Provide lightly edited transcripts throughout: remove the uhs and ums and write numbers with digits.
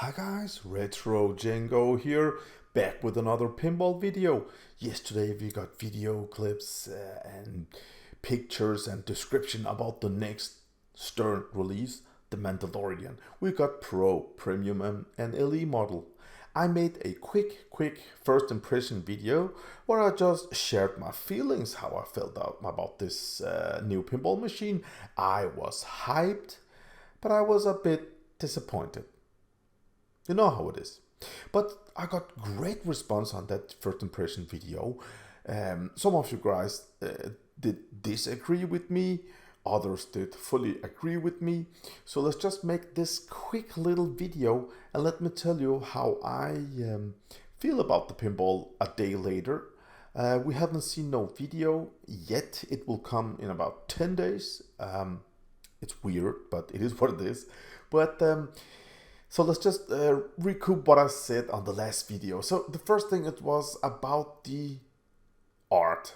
Hi guys, RETROCENGO here, back with another pinball video. Yesterday we got video clips and pictures and description about the next Stern release, the Mandalorian. We got Pro, Premium and LE model. I made a quick first impression video where I just shared my feelings, how I felt about this new pinball machine. I was hyped, but I was a bit disappointed. You know how it is. But I got great response on that first impression video. Some of you guys did disagree with me, others did fully agree with me. So let's just make this quick little video and let me tell you how I feel about the pinball a day later. We haven't seen no video yet. It will come in about 10 days. It's weird, but it is what it is. But so let's just recoup what I said on the last video. So the first thing, it was about the art.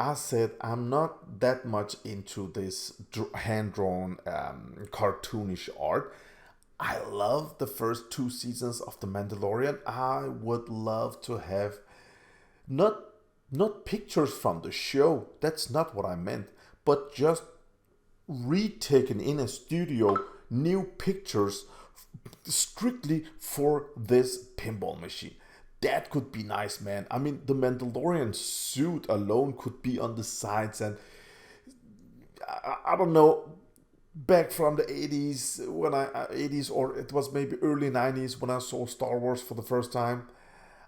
I said I'm not that much into this hand-drawn cartoonish art. I love the first 2 seasons of The Mandalorian. I would love to have not pictures from the show. That's not what I meant, but just retaken in a studio, new pictures strictly for this pinball machine. That could be nice, man. I mean, the Mandalorian suit alone could be on the sides, and I don't know, back from the 80s, when 80s, or it was maybe early 90s when I saw Star Wars for the first time,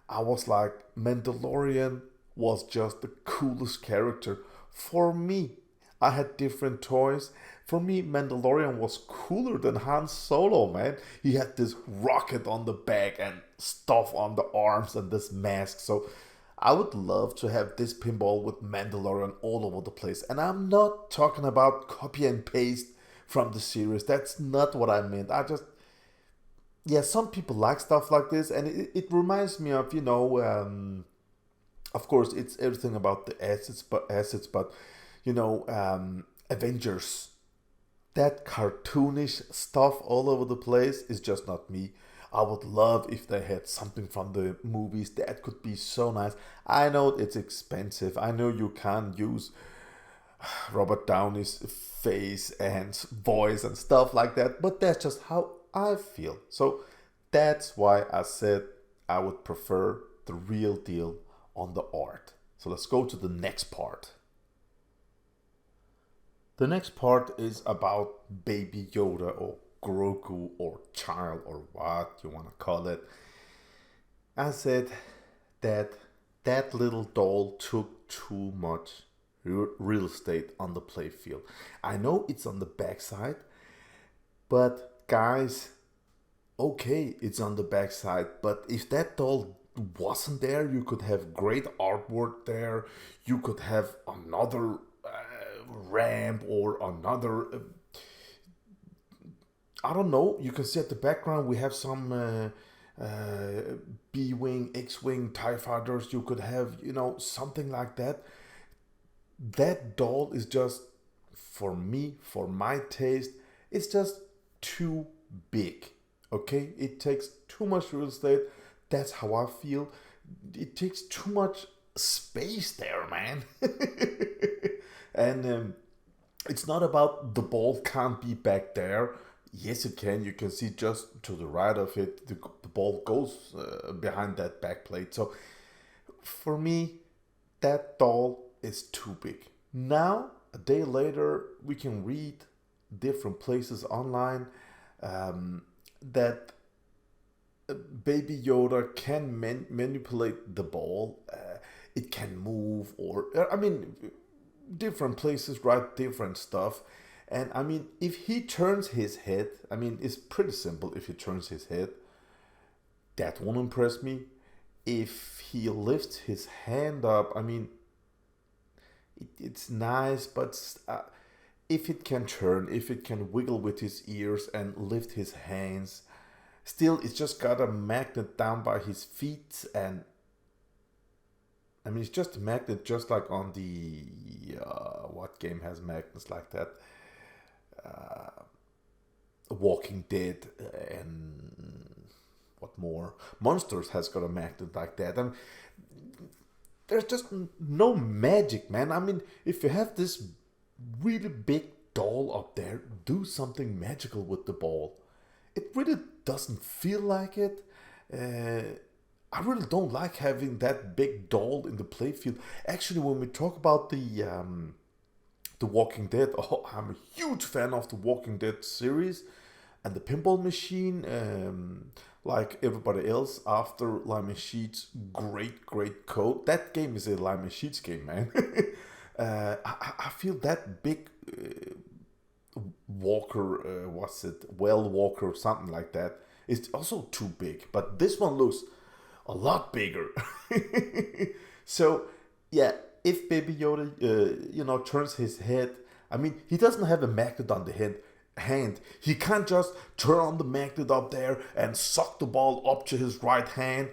I was like, Mandalorian was just the coolest character for me. I had different toys. For me, Mandalorian was cooler than Han Solo, man. He had this rocket on the back and stuff on the arms and this mask. So I would love to have this pinball with Mandalorian all over the place. And I'm not talking about copy and paste from the series. That's not what I meant. Yeah, some people like stuff like this. And it reminds me of, of course, it's everything about the assets, but Avengers. That cartoonish stuff all over the place is just not me. I would love if they had something from the movies. That could be so nice. I know it's expensive. I know you can't use Robert Downey's face and voice and stuff like that, but that's just how I feel. So that's why I said I would prefer the real deal on the art. So let's go to the next part. The next part is about Baby Yoda, or Grogu, or child, or what you want to call it. I said that that little doll took too much real estate on the playfield. I know it's on the backside, but guys, okay, it's on the backside, but if that doll wasn't there, you could have great artwork there. You could have another ramp or another I don't know. You can see at the background we have some B-wing, X-wing, TIE fighters. You could have, something like that. That doll is just, for me, for my taste, it's just too big. Okay, it takes too much real estate. That's how I feel. It takes too much space there, man. And it's not about the ball can't be back there. Yes, it can. You can see just to the right of it, the ball goes behind that back plate. So for me, that doll is too big. Now, a day later, we can read different places online that Baby Yoda can manipulate the ball. It can move, or different places write different stuff. And if he turns his head, it's pretty simple. If he turns his head, that won't impress me. If he lifts his hand up, it's nice, but if it can turn, if it can wiggle with his ears and lift his hands, still it's just got a magnet down by his feet. And it's just a magnet, just like on the what game has magnets like that? Walking Dead and Monsters has got a magnet like that. I mean, there's just no magic, man. I mean, if you have this really big doll up there, do something magical with the ball. It really doesn't feel like it. I really don't like having that big doll in the playfield. Actually, when we talk about the Walking Dead, oh, I'm a huge fan of the Walking Dead series and the pinball machine. Like everybody else, after Lime Sheet's great code, that game is a Lime Sheet's game, man. I feel that big Walker, what's it, Well Walker, something like that, is also too big. But this one looks a lot bigger. So yeah, if Baby Yoda, turns his head, I mean, he doesn't have a magnet on the hand. He can't just turn on the magnet up there and suck the ball up to his right hand,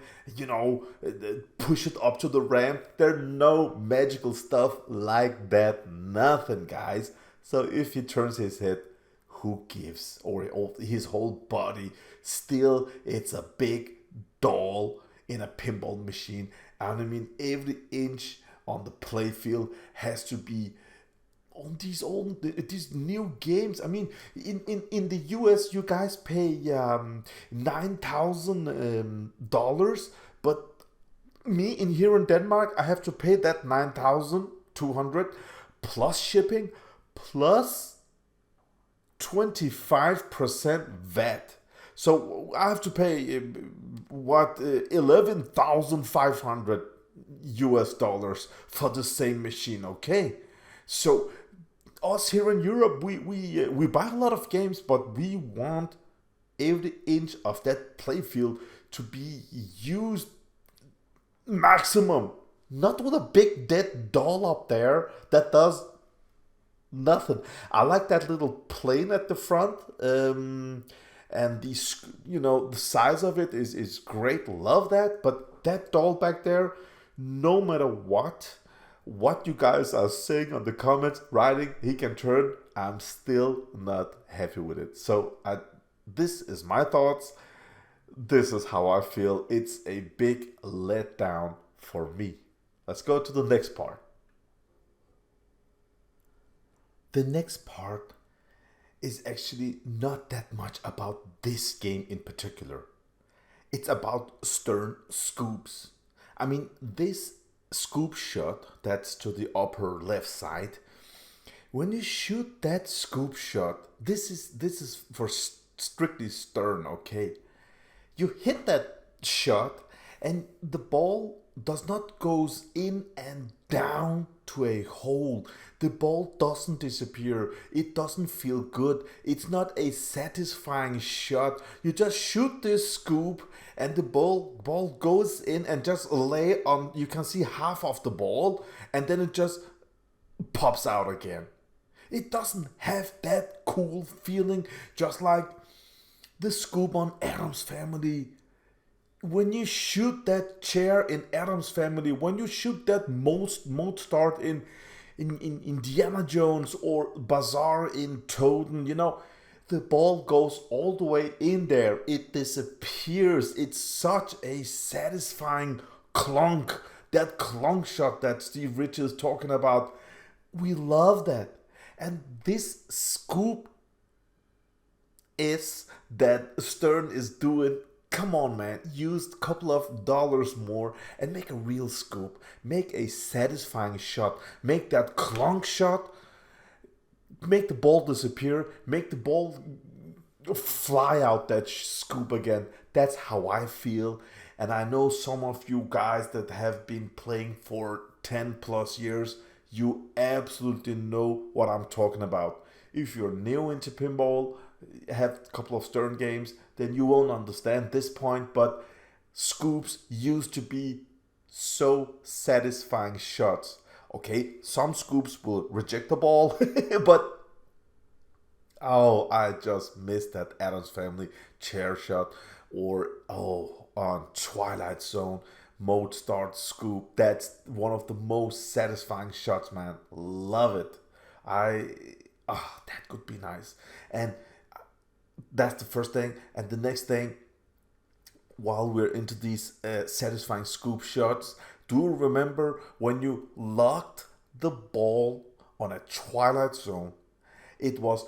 push it up to the ramp. There's no magical stuff like that. Nothing, guys. So if he turns his head, who gives? Or his whole body. Still, it's a big doll in a pinball machine. And I mean, every inch on the playfield has to be on these new games. I mean, in the US, you guys pay $9,000, but me in here in Denmark, I have to pay that 9,200 plus shipping plus 25% VAT. So I have to pay 11,500 US dollars for the same machine. Okay, so us here in Europe, we buy a lot of games, but we want every inch of that playfield to be used maximum. Not with a big dead doll up there that does nothing. I like that little plane at the front, and the size of it is great. Love that. But that doll back there, no matter what you guys are saying on the comments, writing, he can turn, I'm still not happy with it. So this is my thoughts. This is how I feel. It's a big letdown for me. Let's go to the next part. The next part is actually not that much about this game in particular. It's about Stern scoops. I mean, this scoop shot that's to the upper left side, when you shoot that scoop shot, this is for strictly Stern, okay? You hit that shot and the ball does not goes in and down to a hole. The ball doesn't disappear. It doesn't feel good. It's not a satisfying shot. You just shoot this scoop and the ball goes in and just lay on, you can see half of the ball, and then it just pops out again. It doesn't have that cool feeling, just like the scoop on Addams Family. When you shoot that chair in Addams Family, when you shoot that mode start in Indiana Jones or Bazaar in Toten, the ball goes all the way in there. It disappears. It's such a satisfying clunk. That clunk shot that Steve Rich is talking about. We love that. And this scoop is that Stern is doing. Come on, man, use a couple of dollars more and make a real scoop. Make a satisfying shot. Make that clunk shot. Make the ball disappear. Make the ball fly out that scoop again. That's how I feel. And I know some of you guys that have been playing for 10 plus years, you absolutely know what I'm talking about. If you're new into pinball, have a couple of Stern games, then you won't understand this point, but scoops used to be so satisfying shots. Okay, some scoops will reject the ball, but I just missed that Addams Family chair shot, or on Twilight Zone mode start scoop. That's one of the most satisfying shots, man. Love it. That could be nice. And that's the first thing. And the next thing, while we're into these satisfying scoop shots, do you remember when you locked the ball on a Twilight Zone? It was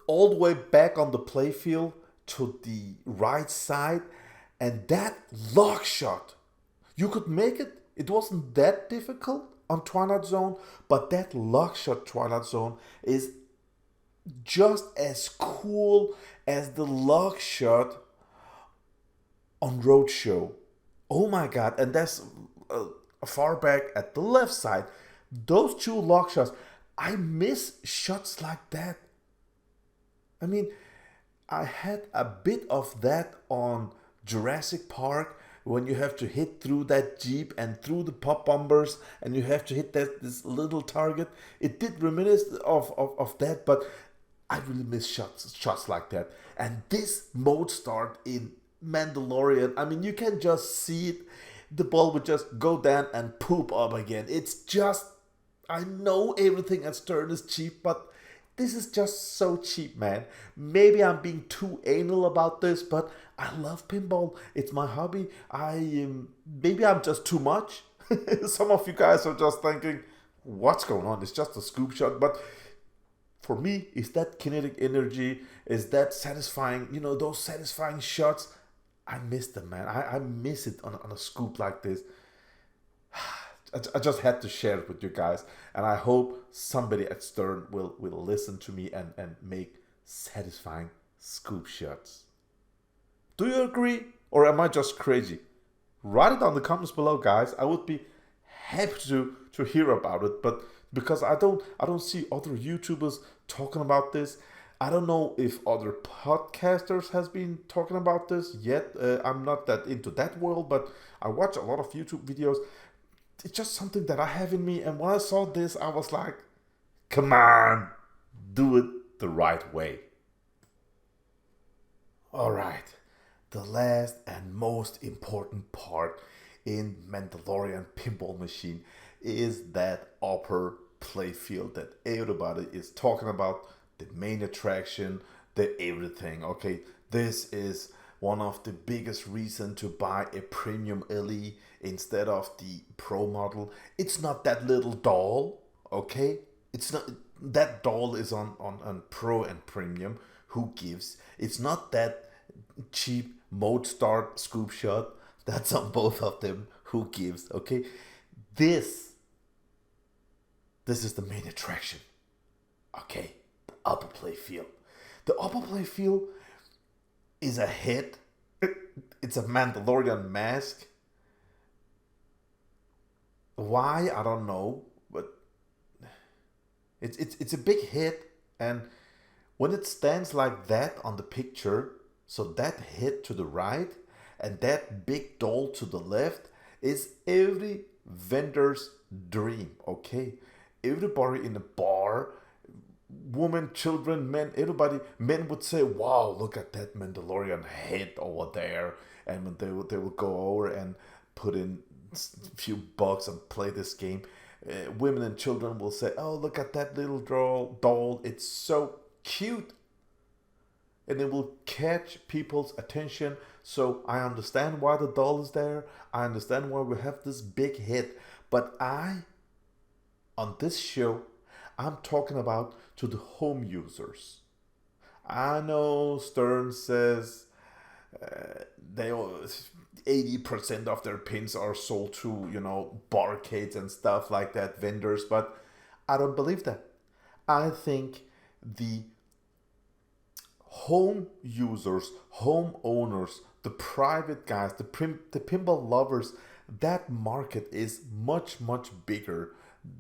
all the way back on the playfield to the right side, and that lock shot, you could make it. It wasn't that difficult on Twilight Zone, but that lock shot Twilight Zone is just as cool as the lock shot on Roadshow. Oh my god, and that's far back at the left side. Those two lock shots, I miss shots like that. I mean, I had a bit of that on Jurassic Park when you have to hit through that Jeep and through the pop bombers and you have to hit this little target. It did reminisce of that, but I really miss shots like that. And this mode start in Mandalorian, I mean, you can just see it. The ball would just go down and poop up again. It's just, I know everything at Stern is cheap, but this is just so cheap, man. Maybe I'm being too anal about this, but I love pinball. It's my hobby. Maybe I'm just too much. Some of you guys are just thinking, what's going on? It's just a scoop shot. But for me, it's that kinetic energy, is that satisfying, those satisfying shots. I miss them, man. I miss it on a scoop like this. I just had to share it with you guys, and I hope somebody at Stern will listen to me and make satisfying scoop shots. Do you agree, or am I just crazy? Write it down in the comments below, guys. I would be happy to hear about it, but because I don't see other YouTubers talking about this. I don't know if other podcasters has been talking about this yet. I'm not that into that world, but I watch a lot of YouTube videos. It's just something that I have in me, and when I saw this, I was like, come on, do it the right way. Alright, the last and most important part in Mandalorian Pinball Machine is that upper playfield that everybody is talking about, the main attraction, the everything. Okay, this is one of the biggest reasons to buy a premium LE instead of the Pro model. It's not that little doll, okay? It's not, that doll is on Pro and Premium. Who gives? It's not that cheap mode start scoop shot. That's on both of them. Who gives? Okay, this is the main attraction. Okay, the upper playfield. The upper playfield is a hit. It's a Mandalorian mask. Why? I don't know, but it's a big hit, and when it stands like that on the picture, so that hit to the right and that big doll to the left is every vendor's dream. Okay, everybody in a bar, women, children, men, everybody, men would say, wow, look at that Mandalorian head over there. And they will go over and put in a few bucks and play this game. Women and children will say, oh, look at that little doll. It's so cute. And it will catch people's attention. So I understand why the doll is there. I understand why we have this big hit. But on this show, I'm talking about to the home users. I know Stern says they 80% of their pins are sold to, barcades and stuff like that, vendors, but I don't believe that. I think the home users, home owners, the private guys, the pinball lovers, that market is much, much bigger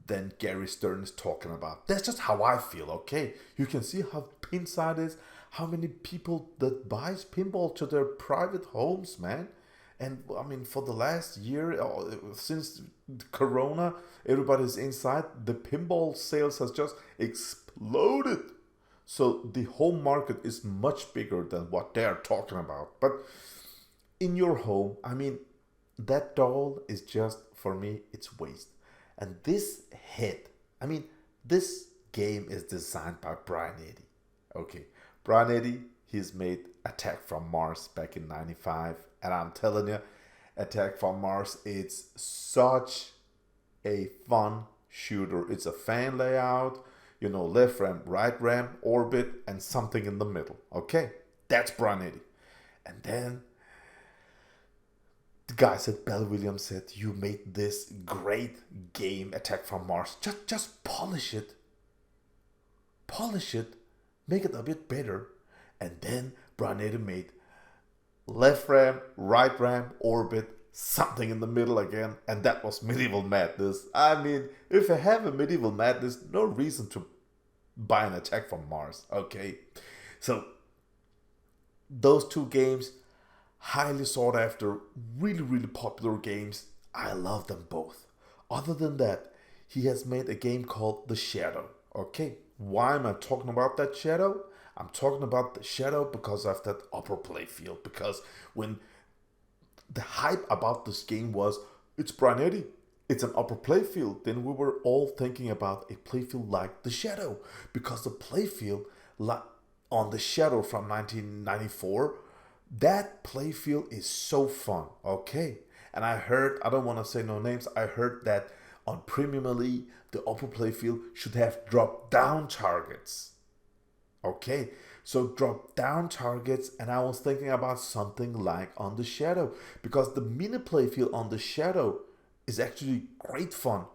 than Gary Stern is talking about. That's just how I feel, okay? You can see how pinside is, how many people that buys pinball to their private homes, man. And I mean, for the last year, since Corona, everybody's inside, the pinball sales has just exploded. So the home market is much bigger than what they're talking about. But in your home, I mean, that doll is just, for me, it's waste. And this hit, I mean, this game is designed by Brian Eddy. Okay, Brian Eddy, he's made Attack from Mars back in '95, and I'm telling you, Attack from Mars, it's such a fun shooter. It's a fan layout, you know, left ramp, right ramp, orbit, and something in the middle. Okay, that's Brian Eddy. And then the guys at Bell Williams said, you made this great game, Attack from Mars. Just polish it, make it a bit better. And then Brian Eddy made left ramp, right ramp, orbit, something in the middle again, and that was Medieval Madness. I mean, if I have a Medieval Madness, no reason to buy an Attack from Mars. Okay, so those two games, highly sought after, really popular games. I love them both. Other than that, he has made a game called The Shadow. Okay, why am I talking about that Shadow? I'm talking about The Shadow because of that upper playfield. Because when the hype about this game was, it's Brian Eddy, it's an upper playfield, then we were all thinking about a playfield like The Shadow. Because the playfield on The Shadow from 1994, that playfield is so fun, okay? And I heard, I don't want to say no names, I heard that on Premier League, the upper playfield should have drop-down targets. Okay, so drop-down targets, and I was thinking about something like on The Shadow, because the mini playfield on The Shadow is actually great fun.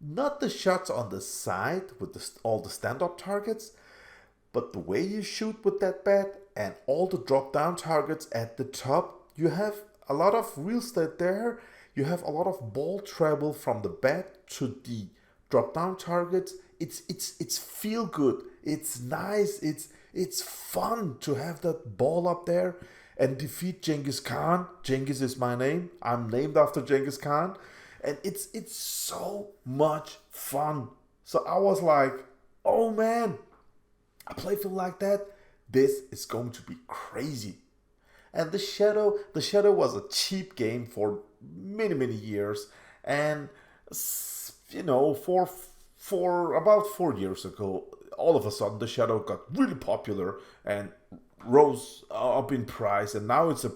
Not the shots on the side with all the stand-up targets, but the way you shoot with that bat and all the drop-down targets at the top. You have a lot of real estate there. You have a lot of ball travel from the bat to the drop-down targets. It's feel good. It's nice. It's fun to have that ball up there and defeat Genghis Khan. Genghis is my name. I'm named after Genghis Khan. And it's so much fun. So I was like, oh man, a playfield like that, this is going to be crazy. And The Shadow was a cheap game for many years. And you know, for about 4 years ago, all of a sudden The Shadow got really popular and rose up in price, and now it's a,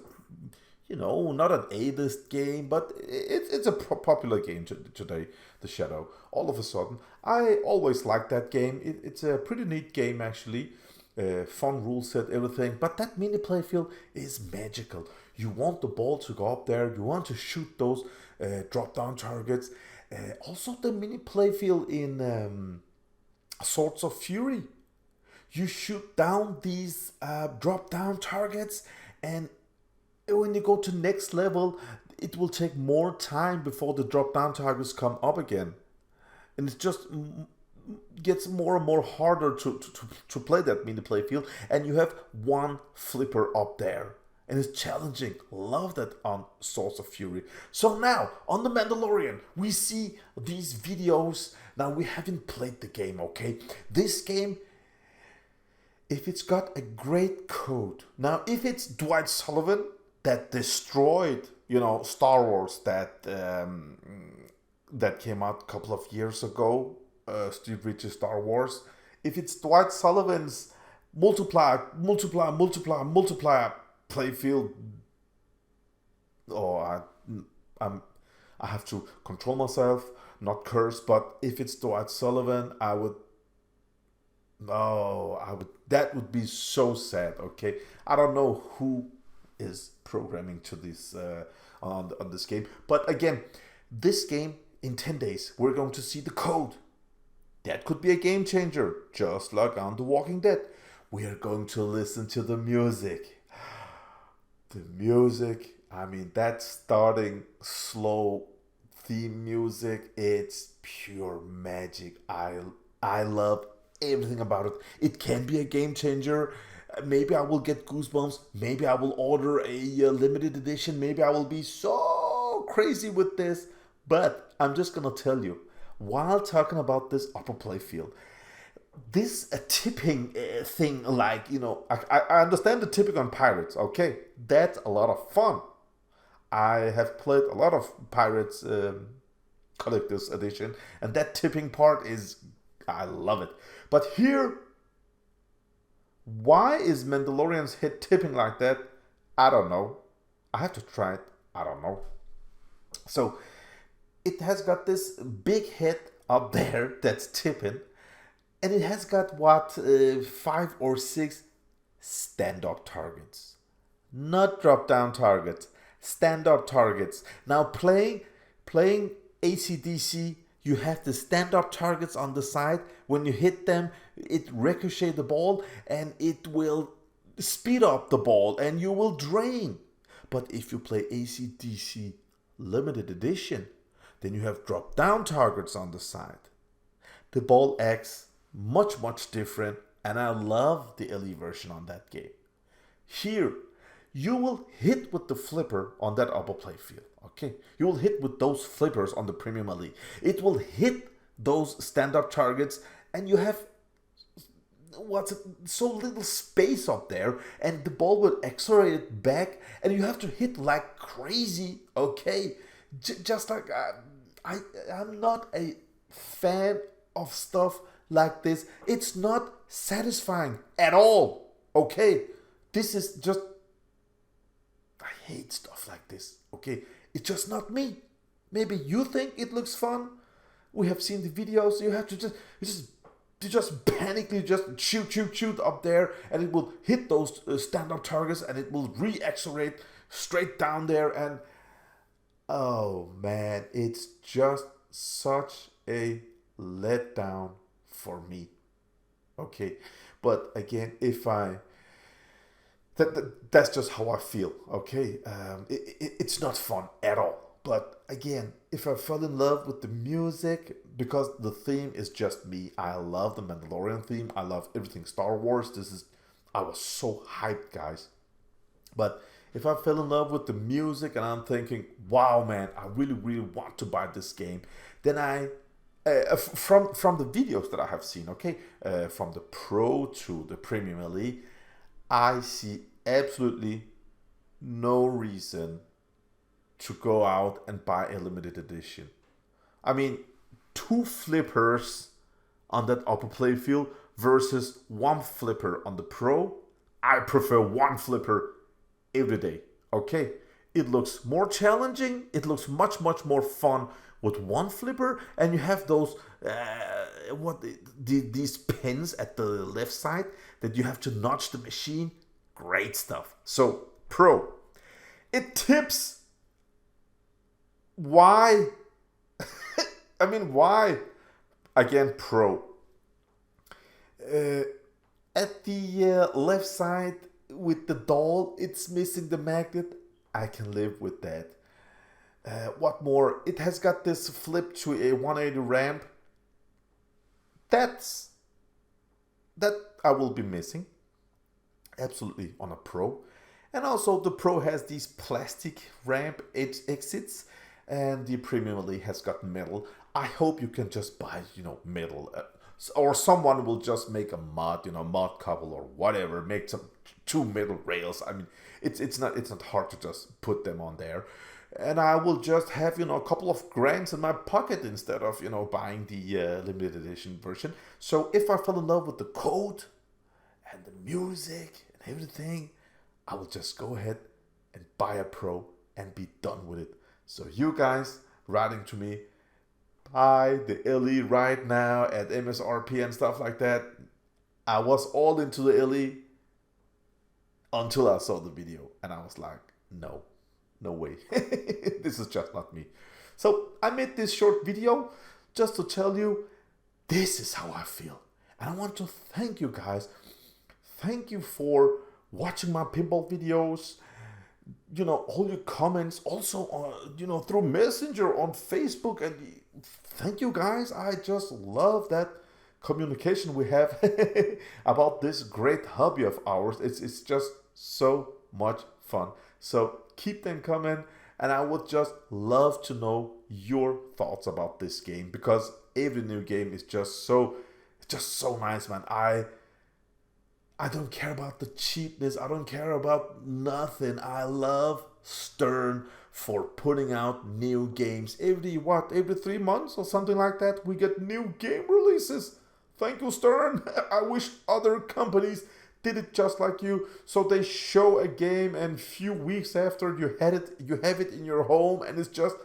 you know, not an A-list game, but it's a popular game today, The Shadow. All of a sudden, I always liked that game. It's a pretty neat game actually. Fun rule set, everything, but that mini playfield is magical. You want the ball to go up there, you want to shoot those drop down targets. Also the mini playfield in Swords of Fury, you shoot down these drop down targets, and when you go to next level, it will take more time before the drop down targets come up again, and it just gets more and more harder to play that mini playfield, and you have one flipper up there, and it's challenging. Love that on Swords of Fury. So now on The Mandalorian, we see these videos. Now we haven't played the game, okay? This game, if it's got a great code, now if it's Dwight Sullivan that destroyed, you know, Star Wars, that came out a couple of years ago, Steve Ritchie's Star Wars. If it's Dwight Sullivan's multiplier playfield, oh, I have to control myself, not curse. But if it's Dwight Sullivan, that would be so sad. Okay, I don't know who is programming to this on this game, but again, this game in 10 days we're going to see the code. That could be a game changer, just like on The Walking Dead. We are going to listen to the music. The music, I mean, that starting slow theme music, it's pure magic. I love everything about it. It can be a game changer. Maybe I will get goosebumps. Maybe I will order a limited edition. Maybe I will be so crazy with this. But I'm just going to tell you, while talking about this upper playfield, this tipping thing, like, you know, I understand the tipping on Pirates, okay? That's a lot of fun. I have played a lot of Pirates Collector's Edition, and that tipping part is, I love it. But here, Why is Mandalorian's head tipping like that? I don't know. I have to try it. I don't know. So it has got this big head up there that's tipping, and it has got what 5 or 6 stand-up targets, not drop-down targets, stand-up targets. Now playing ACDC, you have the stand-up targets on the side. When you hit them, it ricochet the ball and it will speed up the ball and you will drain. But if you play ACDC limited edition, then you have drop-down targets on the side. The ball acts much different, and I love the LE version on that game. Here, you will hit with the flipper on that upper play field, okay? You will hit with those flippers on the Premium LE. It will hit those stand-up targets, and you have so little space up there, and the ball will accelerate it back, and you have to hit like crazy, okay? Just like I'm not a fan of stuff like this. It's not satisfying at all, okay? This is just, I hate stuff like this, okay? It's just not me. Maybe you think it looks fun. We have seen the videos. You have to just panically just shoot up there, and it will hit those stand-up targets, and it will re-accelerate straight down there, and oh man, it's just such a letdown for me. Okay, but again, if that's just how I feel. Okay, it's not fun at all. But again, if I fell in love with the music, because the theme is just me, I love the Mandalorian theme. I love everything Star Wars. I was so hyped, guys. But if I fell in love with the music and I'm thinking, wow, man, I really want to buy this game, then from the videos that I have seen, okay, from the Pro to the Premium LE, I see absolutely no reason to go out and buy a limited edition. I mean, 2 flippers on that upper playfield versus 1 flipper on the Pro. I prefer 1 flipper every day, okay? It looks more challenging. It looks much more fun with 1 flipper, and you have those these pins at the left side that you have to notch the machine. Great stuff. So Pro, it tips. Why? I mean, why? Again, Pro. At the left side with the doll, it's missing the magnet. I can live with that. What more? It has got this flip to a 180 ramp. That I will be missing. Absolutely on a Pro. And also the Pro has these plastic ramp exits, and the Premium LE has got metal. I hope you can just buy, metal, or someone will just make a mod couple or whatever, make some 2 metal rails. I mean, it's not hard to just put them on there, and I will just have a couple of grands in my pocket instead of buying the limited edition version. So if I fell in love with the code and the music and everything, I will just go ahead and buy a Pro and be done with it. So you guys writing to me, buy the LE right now at MSRP and stuff like that. I was all into the LE until I saw the video, and I was like, no way. This is just not me. So I made this short video just to tell you this is how I feel. And I want to thank you guys. Thank you for watching my pinball videos. All your comments, also through Messenger on Facebook, and thank you guys. I just love that communication we have about this great hobby of ours. It's just so much fun. So keep them coming, and I would just love to know your thoughts about this game, because every new game is just so nice, man. I don't care about the cheapness. I don't care about nothing. I love Stern for putting out new games. Every 3 months or something like that, we get new game releases. Thank you, Stern. I wish other companies did it just like you. So they show a game, and few weeks after you have it in your home, and it's just,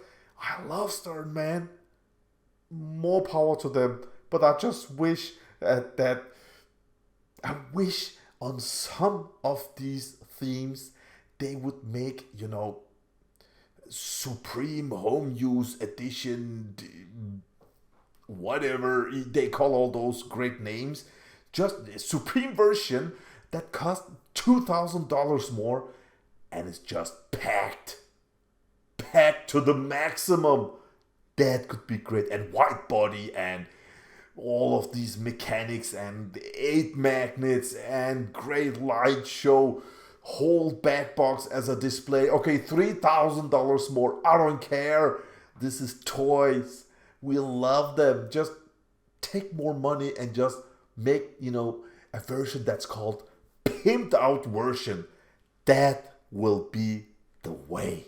I love Stern, man. More power to them. But I just wish I wish on some of these themes they would make, Supreme Home Use Edition, whatever they call all those great names. Just a Supreme version that cost $2,000 more, and it's just packed to the maximum. That could be great. And white body and all of these mechanics and 8 magnets and great light show, whole back box as a display. Okay, $3,000 more. I don't care. This is toys. We love them. Just take more money and just make, a version that's called pimped out version. That will be the way.